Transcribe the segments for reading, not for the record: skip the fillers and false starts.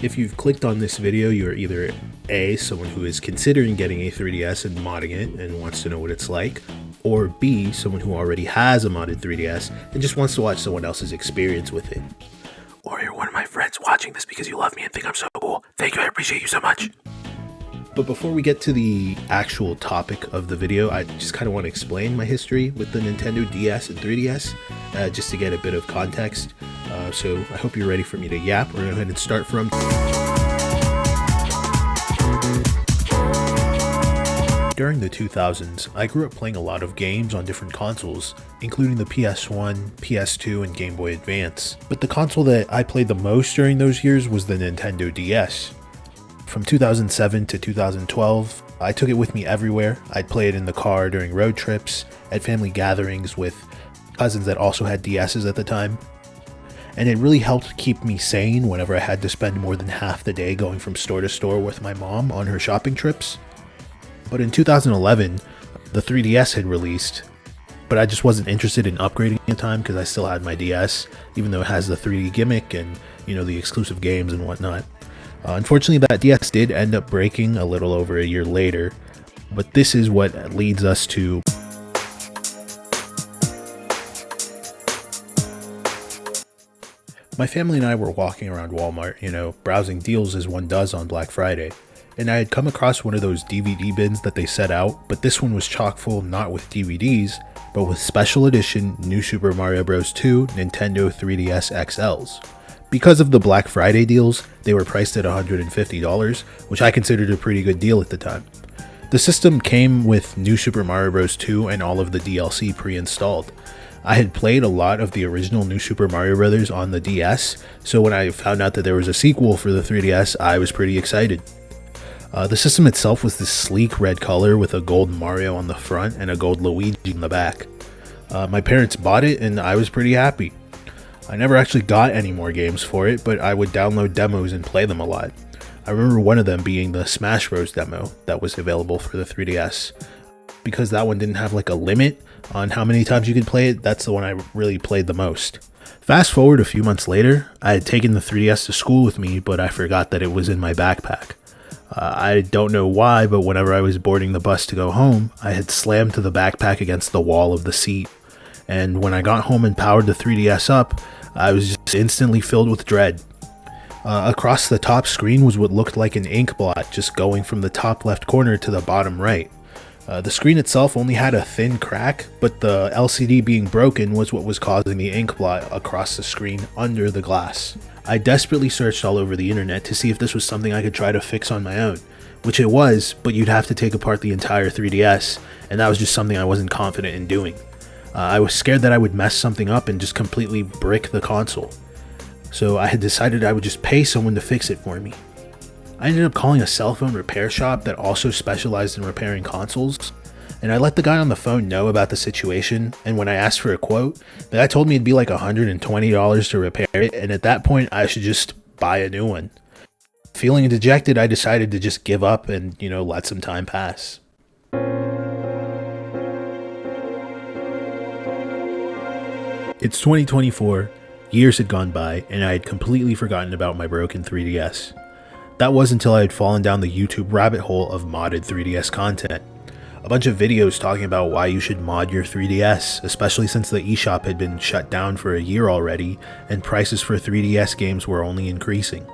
If you've clicked on this video, you're either A, someone who is considering getting a 3DS and modding it and wants to know what it's like, or B, someone who already has a modded 3DS and just wants to watch someone else's experience with it. Or you're one of my friends watching this because you love me and think I'm so cool. Thank you, I appreciate you so much. But before we get to the actual topic of the video, I just kind of want to explain my history with the Nintendo DS and 3DS, just to get a bit of context. So I hope you're ready for me to yap. We're going to go ahead and start from... During the 2000s, I grew up playing a lot of games on different consoles, including the PS1, PS2, and Game Boy Advance. But the console that I played the most during those years was the Nintendo DS. From 2007 to 2012, I took it with me everywhere. I'd play it in the car during road trips, at family gatherings with cousins that also had DSs at the time. And it really helped keep me sane whenever I had to spend more than half the day going from store to store with my mom on her shopping trips. But in 2011, the 3DS had released, but I just wasn't interested in upgrading at the time because I still had my DS, even though it has the 3D gimmick and, the exclusive games and whatnot. Unfortunately, that DS did end up breaking a little over a year later, but this is what leads us to my family and I were walking around Walmart, browsing deals as one does on Black Friday, and I had come across one of those DVD bins that they set out, but this one was chock full not with DVDs, but with special edition New Super Mario Bros. 2 Nintendo 3DS XLs. Because of the Black Friday deals, they were priced at $150, which I considered a pretty good deal at the time. The system came with New Super Mario Bros. 2 and all of the DLC pre-installed. I had played a lot of the original New Super Mario Bros. On the DS, so when I found out that there was a sequel for the 3DS, I was pretty excited. The system itself was this sleek red color with a gold Mario on the front and a gold Luigi in the back. My parents bought it and I was pretty happy. I never actually got any more games for it, but I would download demos and play them a lot. I remember one of them being the Smash Bros. Demo that was available for the 3DS. Because that one didn't have like a limit on how many times you could play it, that's the one I really played the most. Fast forward a few months later, I had taken the 3DS to school with me, but I forgot that it was in my backpack. I don't know why, but whenever I was boarding the bus to go home, I had slammed the backpack against the wall of the seat. And when I got home and powered the 3DS up, I was just instantly filled with dread. Across the top screen was what looked like an ink blot, just going from the top left corner to the bottom right. The screen itself only had a thin crack, but the LCD being broken was what was causing the ink blot across the screen under the glass. I desperately searched all over the internet to see if this was something I could try to fix on my own, which it was, but you'd have to take apart the entire 3DS, and that was just something I wasn't confident in doing. I was scared that I would mess something up and just completely brick the console. So I had decided I would just pay someone to fix it for me. I ended up calling a cell phone repair shop that also specialized in repairing consoles, and I let the guy on the phone know about the situation, and when I asked for a quote, the guy told me it'd be like $120 to repair it, and at that point I should just buy a new one. Feeling dejected, I decided to just give up and, let some time pass. It's 2024, years had gone by, and I had completely forgotten about my broken 3DS. That was until I had fallen down the YouTube rabbit hole of modded 3DS content. A bunch of videos talking about why you should mod your 3DS, especially since the eShop had been shut down for a year already, and prices for 3DS games were only increasing.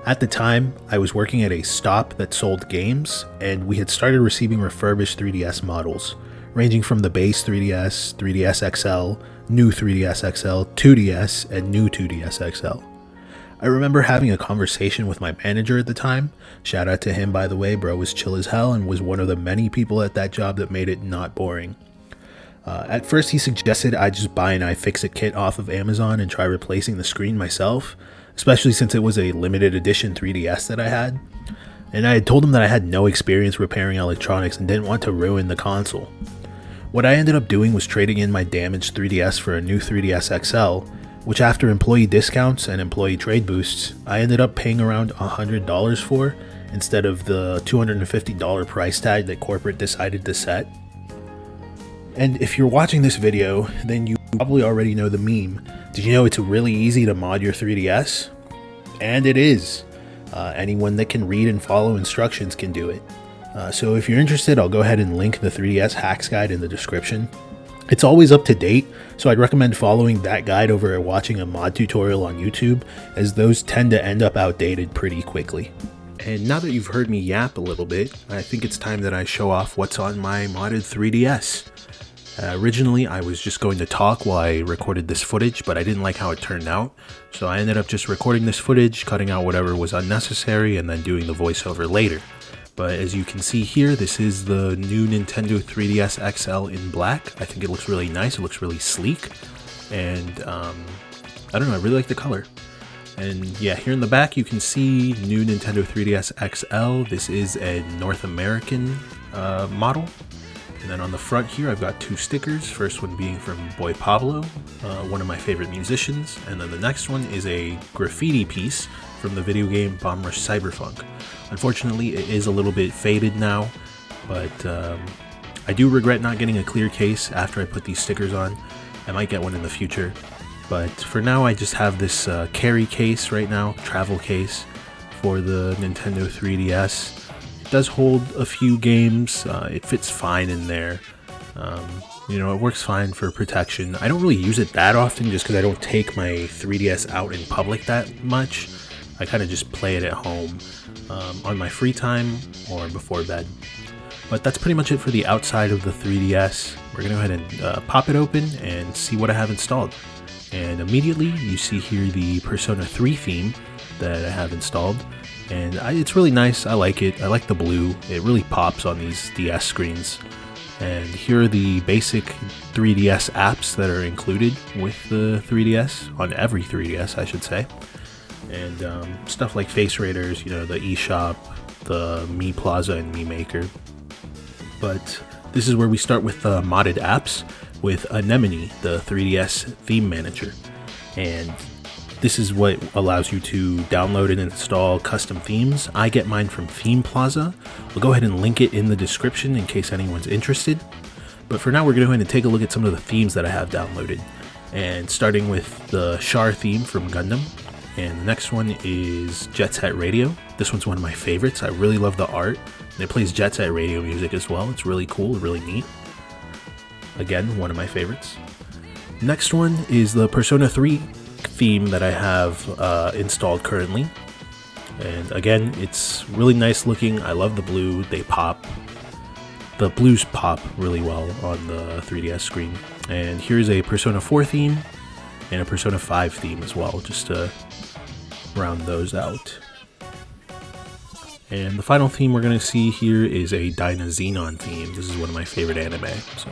At the time, I was working at a stop that sold games, and we had started receiving refurbished 3DS models, ranging from the base 3DS, 3DS XL, new 3DS XL, 2DS, and new 2DS XL. I remember having a conversation with my manager at the time. Shout out to him, by the way. Bro was chill as hell and was one of the many people at that job that made it not boring. At first he suggested I just buy an iFixit kit off of Amazon and try replacing the screen myself, especially since it was a limited edition 3DS that I had. And I had told him that I had no experience repairing electronics and didn't want to ruin the console. What I ended up doing was trading in my damaged 3DS for a new 3DS XL, which after employee discounts and employee trade boosts, I ended up paying around $100 for, instead of the $250 price tag that corporate decided to set. And if you're watching this video, then you probably already know the meme. Did you know it's really easy to mod your 3DS? And it is. Anyone that can read and follow instructions can do it. So if you're interested, I'll go ahead and link the 3DS Hacks Guide in the description. It's always up to date, so I'd recommend following that guide over watching a mod tutorial on YouTube, as those tend to end up outdated pretty quickly. And now that you've heard me yap a little bit, I think it's time that I show off what's on my modded 3DS. Originally, I was just going to talk while I recorded this footage, but I didn't like how it turned out, so I ended up just recording this footage, cutting out whatever was unnecessary, and then doing the voiceover later. But as you can see here, this is the new Nintendo 3DS XL in black. I think it looks really nice, it looks really sleek, and I don't know, I really like the color. And yeah, here in the back you can see new Nintendo 3DS XL. This is a North American model. And then on the front here I've got two stickers, first one being from Boy Pablo, one of my favorite musicians, and then the next one is a graffiti piece from the video game Bomb Rush Cyberpunk. Unfortunately, it is a little bit faded now, but I do regret not getting a clear case after I put these stickers on. I might get one in the future, but for now I just have this carry case right now, travel case for the Nintendo 3DS. It does hold a few games, it fits fine in there. You know, it works fine for protection. I don't really use it that often just because I don't take my 3DS out in public that much. I kind of just play it at home on my free time or before bed. But that's pretty much it for the outside of the 3DS. We're going to go ahead and pop it open and see what I have installed. And immediately you see here the Persona 3 theme that I have installed. And it's really nice, I like it. I like the blue, it really pops on these DS screens. And here are the basic 3DS apps that are included with the 3DS, on every 3DS I should say. And stuff like Face Raiders, you know, the eShop, the Mi Plaza and Mi Maker. But this is where we start with modded apps with Anemone, the 3DS theme manager. And this is what allows you to download and install custom themes. I get mine from Theme Plaza. We'll go ahead and link it in the description in case anyone's interested. But for now, we're going to go ahead and take a look at some of the themes that I have downloaded. And starting with the Char theme from Gundam. And the next one is Jet Set Radio. This one's one of my favorites. I really love the art. And it plays Jet Set Radio music as well. It's really cool, really neat. Again, one of my favorites. Next one is the Persona 3 theme that I have installed currently. And again, it's really nice looking. I love the blue. They pop. The blues pop really well on the 3DS screen. And here's a Persona 4 theme and a Persona 5 theme as well, just to round those out. And the final theme we're going to see here is a Dyna Xenon theme. This is one of my favorite anime. So,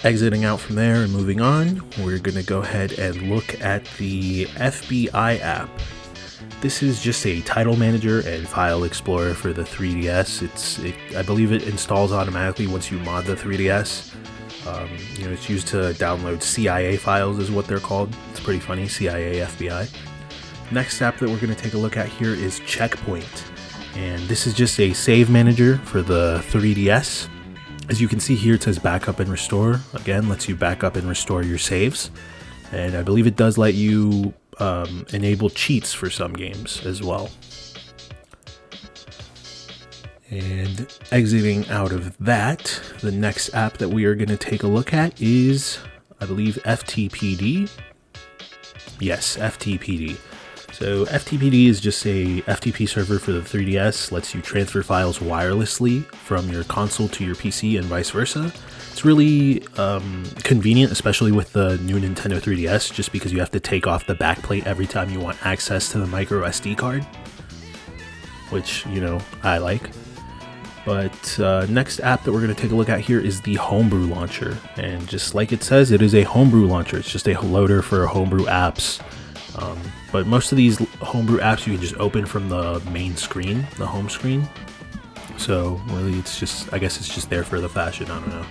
exiting out from there and moving on, we're going to go ahead and look at the FBI app. This is just a title manager and file explorer for the 3DS. I believe it installs automatically once you mod the 3DS. You know, it's used to download CIA files is what they're called. It's pretty funny, CIA, FBI. Next app that we're going to take a look at here is Checkpoint. And this is just a save manager for the 3DS. As you can see here, it says backup and restore. Again, lets you back up and restore your saves. And I believe it does let you enable cheats for some games as well. And exiting out of that, the next app that we are going to take a look at is, I believe, FTPD. Yes, FTPD. So FTPD is just a FTP server for the 3DS, lets you transfer files wirelessly from your console to your PC and vice versa. It's really convenient, especially with the new Nintendo 3DS, just because you have to take off the backplate every time you want access to the micro SD card, which, you know, I like. But next app that we're going to take a look at here is the Homebrew Launcher. And just like it says, it is a Homebrew Launcher. It's just a loader for Homebrew apps. But most of these Homebrew apps you can just open from the main screen, the home screen. So really it's just, I guess it's just there for the fashion, I don't know.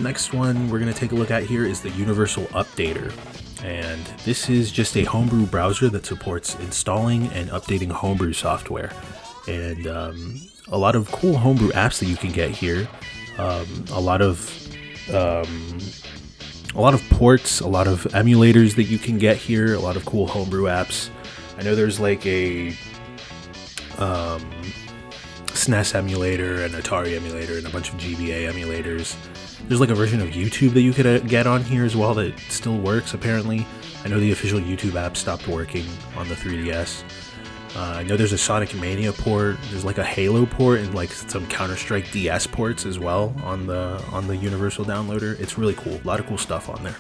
Next one we're going to take a look at here is the Universal Updater. And this is just a Homebrew browser that supports installing and updating Homebrew software. And a lot of cool Homebrew apps that you can get here. A lot of A lot of ports, a lot of emulators that you can get here, a lot of cool homebrew apps. I know there's like a SNES emulator, an Atari emulator, and a bunch of GBA emulators. There's like a version of YouTube that you could get on here as well that still works apparently. I know the official YouTube app stopped working on the 3DS. I know there's a Sonic Mania port, there's like a Halo port, and like some Counter-Strike DS ports as well on the Universal Downloader. It's really cool, a lot of cool stuff on there.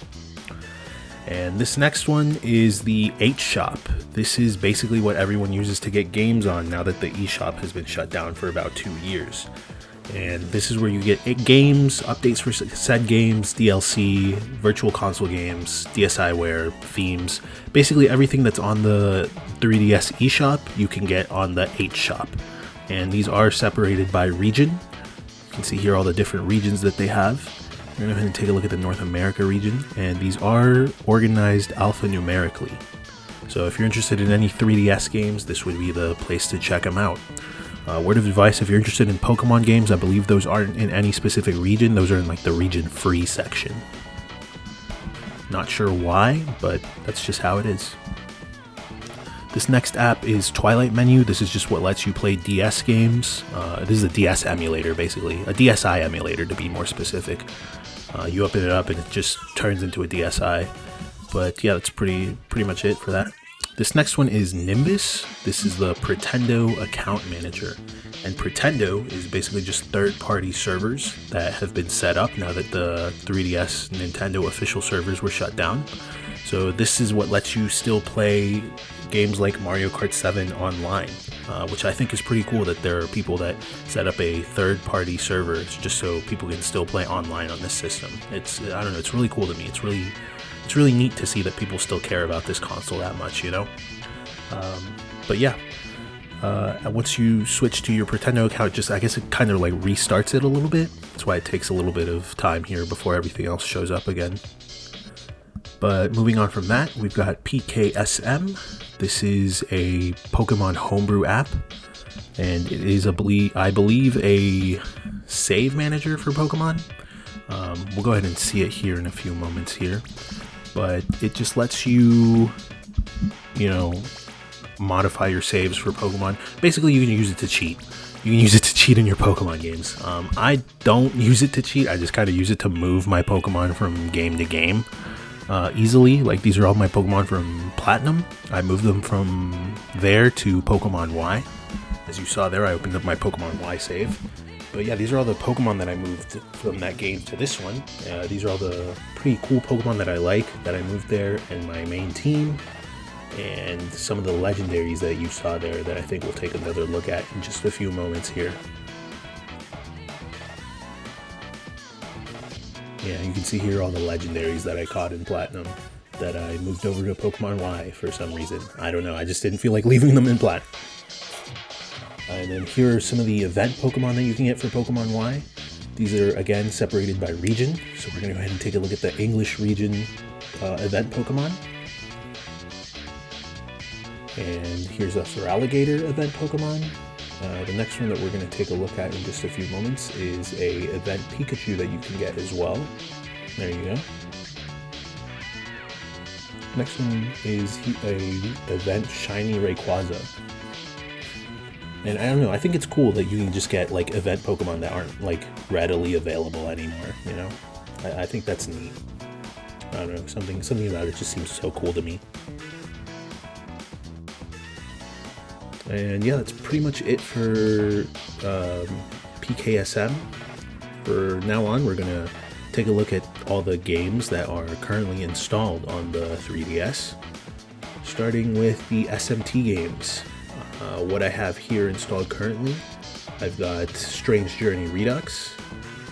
And this next one is the H-Shop. This is basically what everyone uses to get games on now that the eShop has been shut down for about 2 years. And this is where you get games, updates for said games, DLC, virtual console games, DSiWare, themes. Basically everything that's on the 3DS eShop you can get on the H-Shop. And these are separated by region. You can see here all the different regions that they have. We're going to go ahead and take a look at the North America region, and these are organized alphanumerically. So if you're interested in any 3DS games, this would be the place to check them out. Word of advice, if you're interested in Pokemon games, I believe those aren't in any specific region. Those are in like the region free section. Not sure why, but that's just how it is. This next app is Twilight Menu. This is just what lets you play DS games. This is a DS emulator, basically. A DSi emulator, to be more specific. You open it up and it just turns into a DSi. But yeah, that's pretty much it for that. This next one is Nimbus. This is the Pretendo account manager. And Pretendo is basically just third-party servers that have been set up now that the 3DS Nintendo official servers were shut down. So this is what lets you still play games like Mario Kart 7 online, which I think is pretty cool that there are people that set up a third-party server just so people can still play online on this system. I don't know, it's really cool to me. It's really neat to see that people still care about this console that much, you know? But yeah, once you switch to your Pretendo account, I guess it kind of like restarts it a little bit. That's why it takes a little bit of time here before everything else shows up again. But moving on from that, we've got PKSM. This is a Pokemon homebrew app, and it is, I believe, a save manager for Pokemon. We'll go ahead and see it here in a few moments here. But it just lets you, modify your saves for Pokemon. Basically, you can use it to cheat. You can use it to cheat in your Pokemon games. I don't use it to cheat. I just kind of use it to move my Pokemon from game to game easily. Like, these are all my Pokemon from Platinum. I moved them from there to Pokemon Y. As you saw there, I opened up my Pokemon Y save. But yeah, these are all the Pokemon that I moved from that game to this one. These are all the pretty cool Pokemon that I like, that I moved there in my main team. And some of the legendaries that you saw there that I think we'll take another look at in just a few moments here. Yeah, you can see here all the legendaries that I caught in Platinum that I moved over to Pokemon Y for some reason. I don't know, I just didn't feel like leaving them in Platinum. And then here are some of the event Pokemon that you can get for Pokemon Y. These are, again, separated by region. So we're going to go ahead and take a look at the English region event Pokemon. And here's a Feraligatr event Pokemon. The next one that we're going to take a look at in just a few moments is a event Pikachu that you can get as well. There you go. Next one is a event Shiny Rayquaza. And I don't know, I think it's cool that you can just get like event Pokemon that aren't like readily available anymore, you know? I think that's neat. I don't know, something about it just seems so cool to me. And yeah, that's pretty much it for PKSM. For now on, we're gonna take a look at all the games that are currently installed on the 3DS, starting with the SMT games. What I have here installed currently, I've got Strange Journey Redux,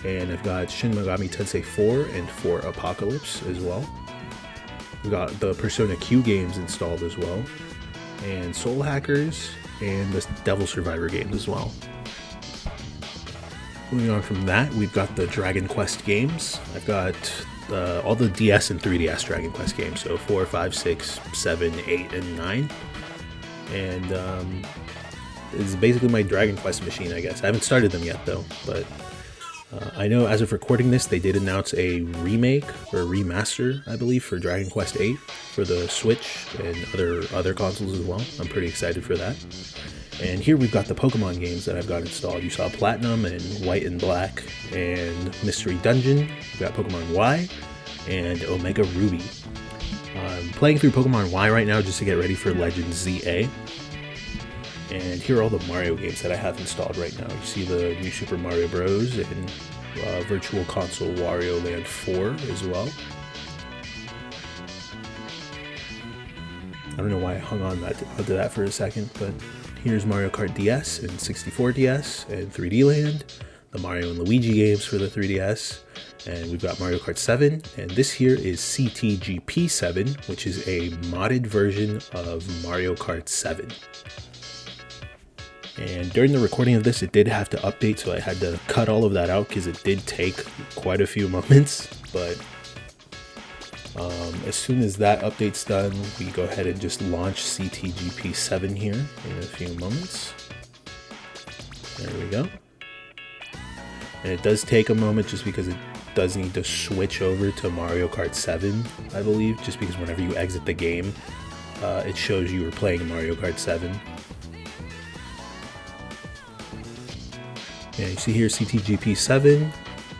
and I've got Shin Megami Tensei 4 and 4 Apocalypse as well. We've got the Persona Q games installed as well, and Soul Hackers, and the Devil Survivor games as well. Moving on from that, we've got the Dragon Quest games. I've got all the DS and 3DS Dragon Quest games, so 4, 5, 6, 7, 8, and 9. And it's basically my Dragon Quest machine, I guess. I haven't started them yet, though, but I know as of recording this, they did announce a remake or a remaster, I believe, for Dragon Quest VIII for the Switch and other consoles as well. I'm pretty excited for that. And here we've got the Pokemon games that I've got installed. You saw Platinum and White and Black and Mystery Dungeon. We've got Pokemon Y and Omega Ruby. I'm playing through Pokemon Y right now just to get ready for Legends ZA. And here are all the Mario games that I have installed right now. You see the new Super Mario Bros. And Virtual Console Wario Land 4 as well. I don't know why I hung on to that for a second, but here's Mario Kart DS and 64 DS and 3D Land, the Mario and Luigi games for the 3DS, and we've got Mario Kart 7, and this here is CTGP 7, which is a modded version of Mario Kart 7. And during the recording of this, it did have to update, so I had to cut all of that out because it did take quite a few moments. But as soon as that update's done, we go ahead and just launch CTGP 7 here in a few moments. There we go. And it does take a moment just because it does need to switch over to Mario Kart 7, I believe, just because whenever you exit the game, it shows you were playing Mario Kart 7. Yeah, you see here CTGP 7,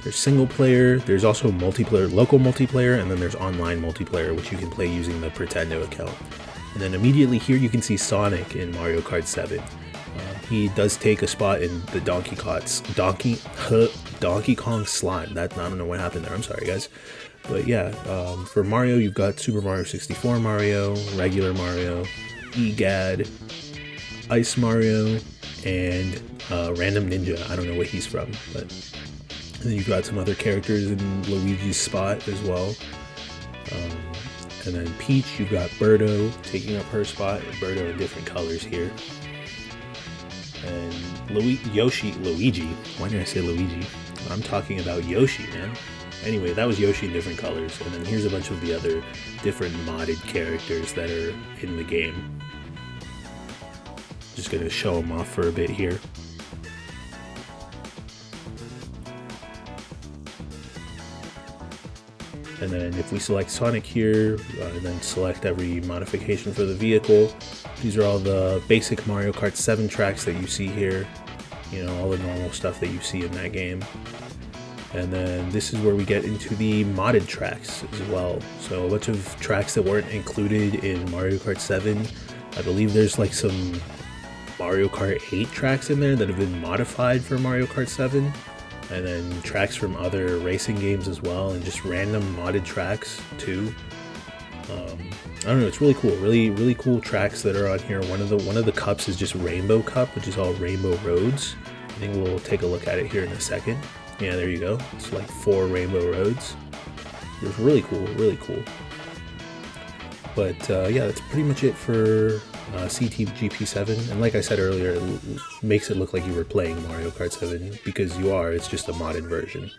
there's single player, there's also multiplayer, local multiplayer, and then there's online multiplayer, which you can play using the Pretendo account. And then immediately here you can see Sonic in Mario Kart 7. He does take a spot in the Donkey Kong slide. I don't know what happened there, I'm sorry guys. But yeah, for Mario you've got Super Mario 64 Mario, regular Mario, EGAD, Ice Mario, and Random Ninja. I don't know where he's from, but and then you've got some other characters in Luigi's spot as well. And then Peach, you've got Birdo taking up her spot, and Birdo in different colors here. And Luigi, why did I say Luigi? I'm talking about Yoshi, man. Anyway, that was Yoshi in different colors, and then here's a bunch of the other different modded characters that are in the game. Just gonna show them off for a bit here. And then if we select Sonic here, and then select every modification for the vehicle, these are all the basic Mario Kart 7 tracks that you see here. You know, all the normal stuff that you see in that game. And then this is where we get into the modded tracks as well. So a bunch of tracks that weren't included in Mario Kart 7. I believe there's like some Mario Kart 8 tracks in there that have been modified for Mario Kart 7. And then tracks from other racing games as well, and just random modded tracks too. I don't know, it's really cool, really cool tracks that are on here. One of the cups is just Rainbow Cup, which is all Rainbow Roads. I think we'll take a look at it here in a second. Yeah, there you go. It's like 4 Rainbow Roads. It was really cool. But yeah, that's pretty much it for CTGP 7. And like I said earlier, it makes it look like you were playing Mario Kart 7, because you are. It's just a modded version.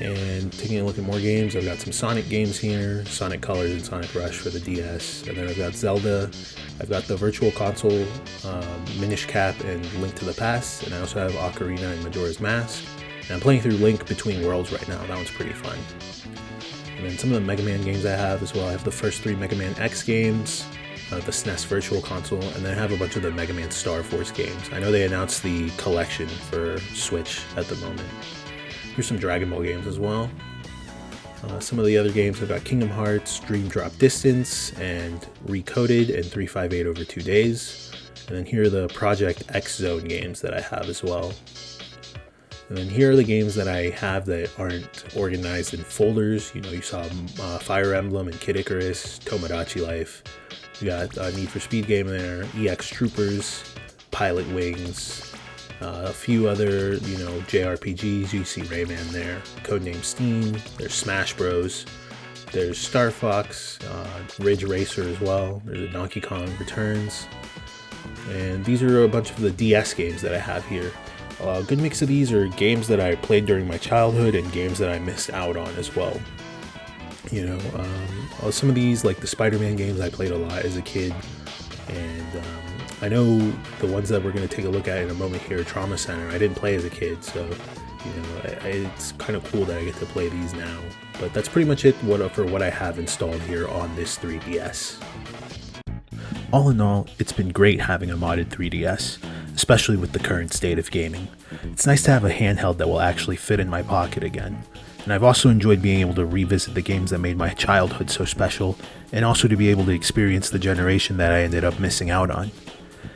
And taking a look at more games, I've got some Sonic games here, Sonic Colors and Sonic Rush for the DS, and then I've got Zelda, I've got the Virtual Console, Minish Cap and Link to the Past, and I also have Ocarina and Majora's Mask. And I'm playing through Link Between Worlds right now, that one's pretty fun. And then some of the Mega Man games I have as well, I have the first 3 Mega Man X games, the SNES Virtual Console, and then I have a bunch of the Mega Man Star Force games. I know they announced the collection for Switch at the moment. Here's some Dragon Ball games as well. Some of the other games, I've got Kingdom Hearts, Dream Drop Distance, and Recoded, and 358 Over 2 Days. And then here are the Project X Zone games that I have as well. And then here are the games that I have that aren't organized in folders. You know, you saw Fire Emblem and Kid Icarus, Tomodachi Life. You got a Need for Speed game there, EX Troopers, Pilot Wings, a few other, you know, JRPGs. You see Rayman there, Codename Steam, there's Smash Bros, there's Star Fox, Ridge Racer as well, there's a Donkey Kong Returns, and these are a bunch of the DS games that I have here. A good mix of these are games that I played during my childhood and games that I missed out on as well. You know, some of these, like the Spider-Man games, I played a lot as a kid, and I know the ones that we're going to take a look at in a moment here, Trauma Center, I didn't play as a kid, so it's kind of cool that I get to play these now. But that's pretty much it for what I have installed here on this 3DS. All in all, it's been great having a modded 3DS, especially with the current state of gaming. It's nice to have a handheld that will actually fit in my pocket again. And I've also enjoyed being able to revisit the games that made my childhood so special, and also to be able to experience the generation that I ended up missing out on.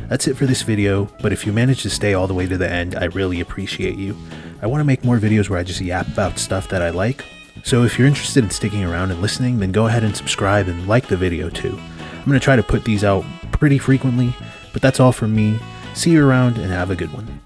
That's it for this video, but if you managed to stay all the way to the end, I really appreciate you. I want to make more videos where I just yap about stuff that I like, so if you're interested in sticking around and listening, then go ahead and subscribe and like the video too. I'm going to try to put these out pretty frequently, but that's all from me. See you around and have a good one.